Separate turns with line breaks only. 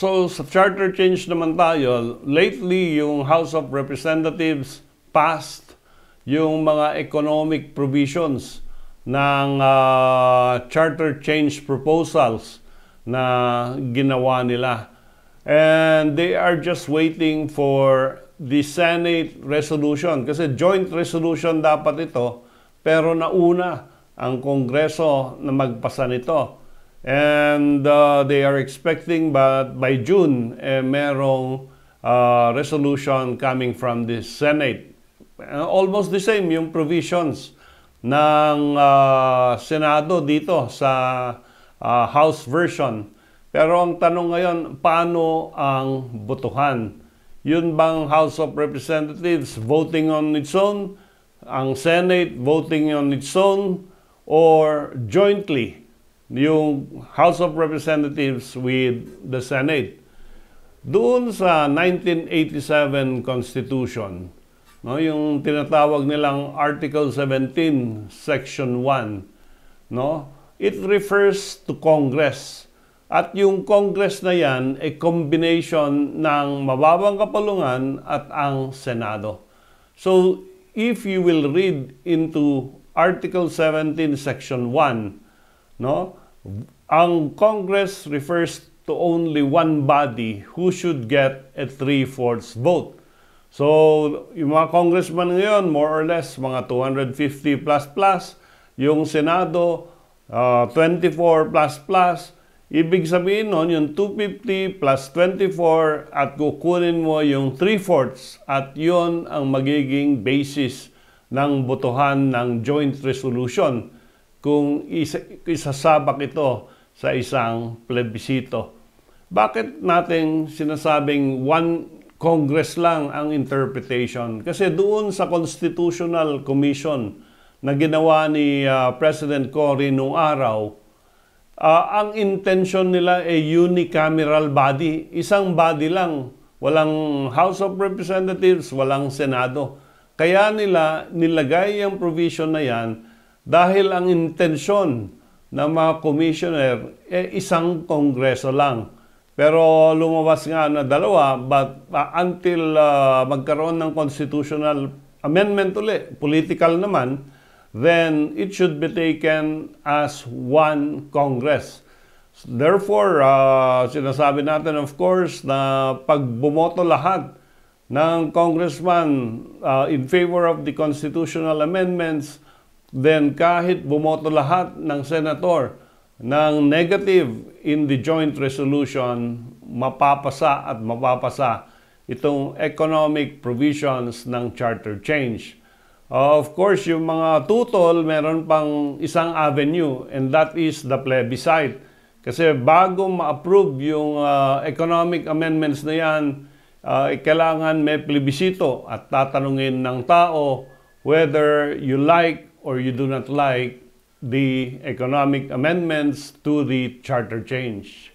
So sa charter change naman tayo, lately yung House of Representatives passed yung mga economic provisions ng charter change proposals na ginawa nila. And they are just waiting for the Senate resolution. Kasi joint resolution dapat ito, pero nauna ang Kongreso na magpasa nito. And they are expecting by June, merong resolution coming from the Senate. Almost the same yung provisions ng Senado dito sa House version. Pero ang tanong ngayon, paano ang botohan? Yun bang House of Representatives voting on its own? Ang Senate voting on its own? Or jointly, yung House of Representatives with the Senate? Doon sa 1987 Constitution, no, yung tinatawag nilang Article 17, Section 1, no, it refers to Congress. At yung Congress na yan ay combination ng mababang kapulungan at ang Senado. So, if you will read into Article 17, Section 1, no, ang Congress refers to only one body who should get a 3/4 vote. So, yung mga congressman ngayon, more or less, mga 250 plus. Yung Senado, 24 plus. Ibig sabihin nun, yung 250 plus 24 at kukunin mo yung 3/4 at yun ang magiging basis ng botohan ng joint resolution kung isasabak ito sa isang plebisito. Bakit natin sinasabing one Congress lang ang interpretation? Kasi doon sa Constitutional Commission na ginawa ni President Cory noong araw, ang intention nila ay unicameral body. Isang body lang. Walang House of Representatives, walang Senado. Kaya nila nilagay ang provision na yan dahil ang intensyon ng mga commissioner ay isang kongreso lang. Pero lumabas nga na dalawa, but until magkaroon ng constitutional amendment ulit, political naman, then it should be taken as one Congress. Therefore, sinasabi natin of course na pag bumoto lahat ng congressman in favor of the constitutional amendments, then kahit bumoto lahat ng senator ng negative in the joint resolution, mapapasa at mapapasa itong economic provisions ng charter change. Of course, yung mga tutol, meron pang isang avenue, and that is the plebiscite. Kasi bago ma-approve yung economic amendments na yan, kailangan may plebisito at tatanungin ng tao whether you like or you do not like the economic amendments to the charter change.